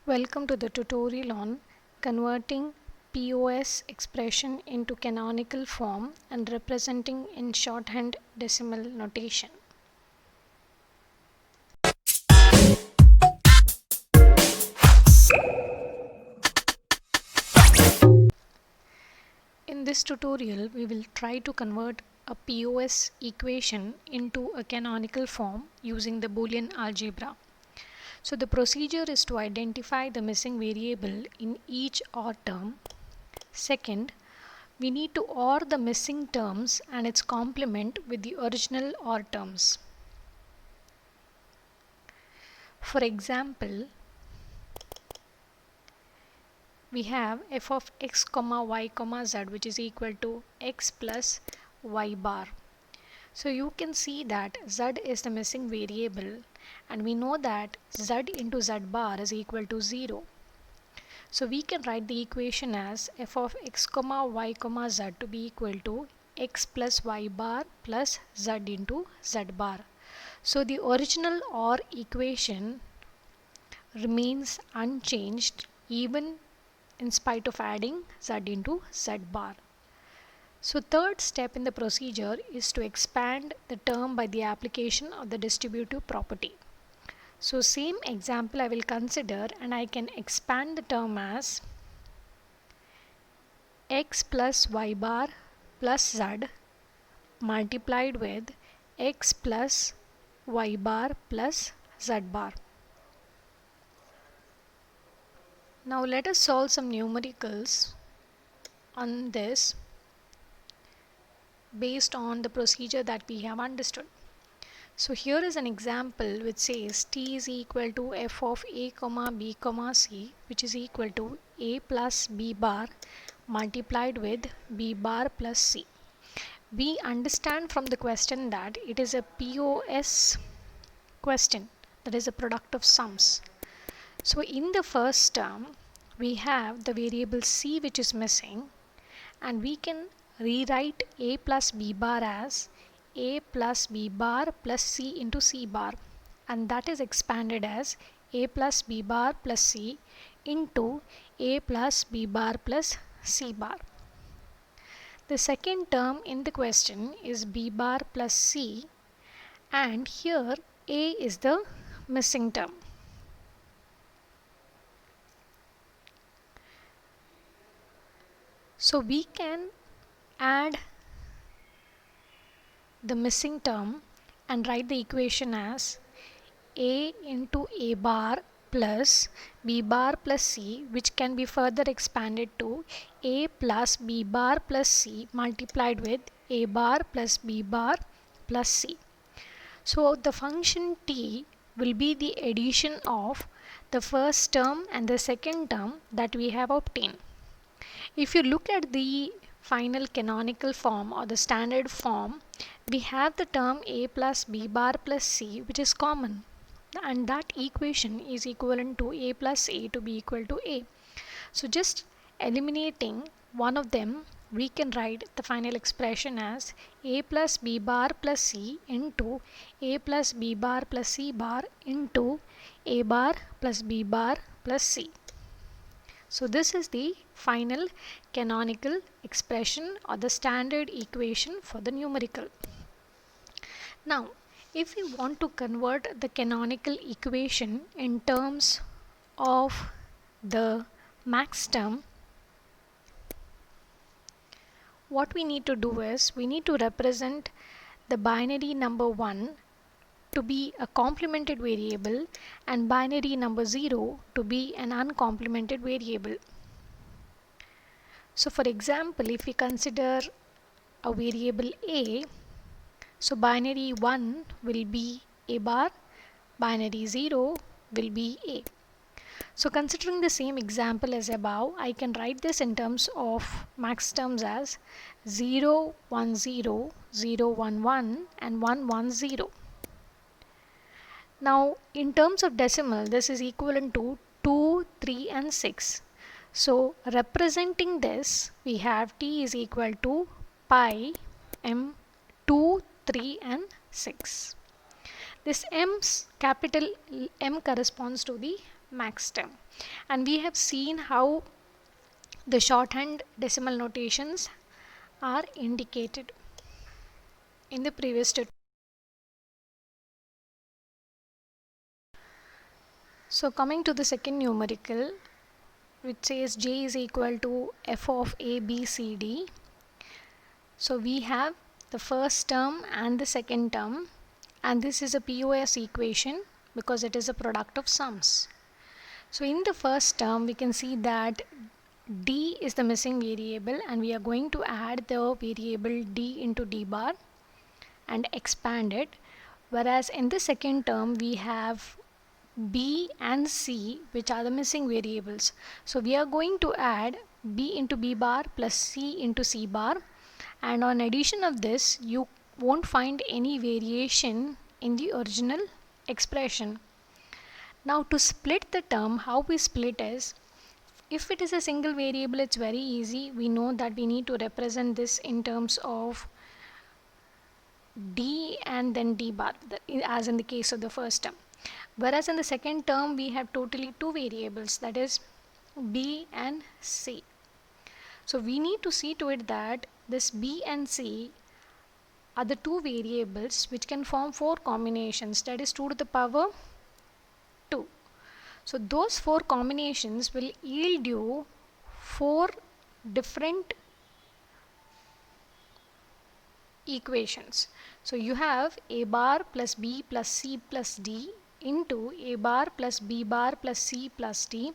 Welcome to the tutorial on converting POS expression into canonical form and representing in shorthand decimal notation. In this tutorial, we will try to convert a POS equation into a canonical form using the Boolean algebra. So the procedure is to identify the missing variable in each OR term. Second, we need to OR the missing terms and its complement with the original OR terms. For example, we have f of x comma y comma z, which is equal to x plus y bar. So you can see that z is the missing variable, and we know that z into z bar is equal to 0. So we can write the equation as f of x comma y comma z to be equal to x plus y bar plus z into z bar. So the original OR equation remains unchanged even in spite of adding z into z bar. So third step in the procedure is to expand the term by the application of the distributive property. So same example I will consider, and I can expand the term as x plus y bar plus z multiplied with x plus y bar plus z bar. Now let us solve some numericals on this based on the procedure that we have understood. So here is an example which says t is equal to f of a comma b comma c, which is equal to a plus b bar multiplied with b bar plus c. We understand from the question that it is a POS question, that is a product of sums. So in the first term we have the variable c which is missing, and we can rewrite a plus b bar as a plus b bar plus c into c bar, and that is expanded as a plus b bar plus c into a plus b bar plus c bar. The second term in the question is b bar plus c, and here a is the missing term. So we can add the missing term and write the equation as a into a bar plus b bar plus c, which can be further expanded to a plus b bar plus c multiplied with a bar plus b bar plus c. So the function t will be the addition of the first term and the second term that we have obtained. If you look at the final canonical form or the standard form, we have the term a plus b bar plus c, which is common, and that equation is equivalent to a plus a to be equal to a. So just eliminating one of them, we can write the final expression as a plus b bar plus c into a plus b bar plus c bar into a bar plus b bar plus c. So this is the final canonical expression or the standard equation for the numerical. Now, if we want to convert the canonical equation in terms of the max term, what we need to do is we need to represent the binary number 1 to be a complemented variable and binary number 0 to be an uncomplemented variable. So for example, if we consider a variable a, so binary 1 will be a bar, binary 0 will be a. So considering the same example as above, I can write this in terms of max terms as 0, 1, 0, 0, 1, 1 and 1, 1, 0. Now in terms of decimal, this is equivalent to 2, 3 and 6. So representing this, we have t is equal to pi m 2, 3 and 6. This capital M corresponds to the max term. And we have seen how the shorthand decimal notations are indicated in the previous tutorial. So coming to the second numerical, which says j is equal to f of a, b, c, d. So we have the first term and the second term, and this is a POS equation because it is a product of sums. So in the first term we can see that d is the missing variable, and we are going to add the variable d into d bar and expand it, whereas in the second term we have b and c, which are the missing variables. So we are going to add b into b bar plus c into c bar, and on addition of this you won't find any variation in the original expression. Now to split the term, how we split is, if it is a single variable, it's very easy. We know that we need to represent this in terms of d and then d bar, as in the case of the first term. Whereas in the second term we have totally two variables, that is b and c. So we need to see to it that this b and c are the two variables which can form four combinations, that is 2 to the power 2. So those four combinations will yield you four different equations. So you have a bar plus b plus c plus d into a bar plus b bar plus c plus d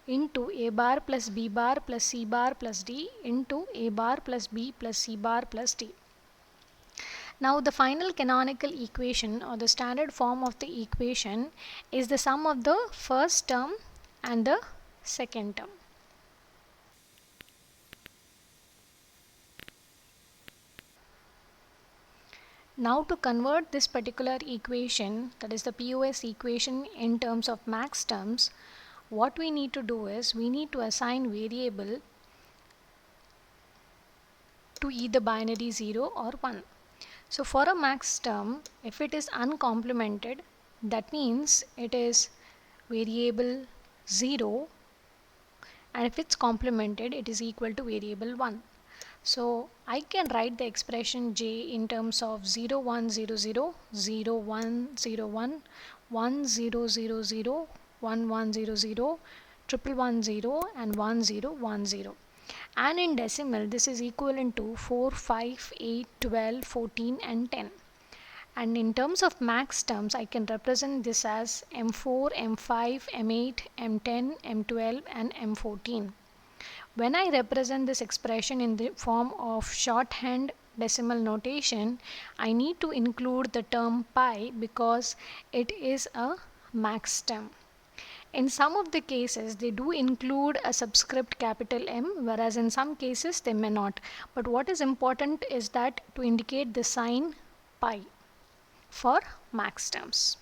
into a bar plus b bar plus c bar plus d into a bar plus b plus c bar plus d. Now the final canonical equation, or the standard form of the equation, is the sum of the first term and the second term. Now to convert this particular equation, that is the POS equation, in terms of max terms, what we need to do is we need to assign variable to either binary 0 or 1. So for a max term, if it is uncomplemented, that means it is variable 0, and if it's complemented, it is equal to variable 1. So I can write the expression j in terms of 0 1 0 0, 0 1 0 1, 1 0 0 0, 1 1 0 0, 1 1 0, and 1 0 1 0. And in decimal this is equivalent to 4, 5, 8, 12, 14 and 10. And in terms of max terms, I can represent this as M4, M5, M8, M10, M12 and M14. When I represent this expression in the form of shorthand decimal notation, I need to include the term pi because it is a max term. In some of the cases, they do include a subscript capital M, whereas in some cases they may not. But what is important is that to indicate the sign pi for max terms.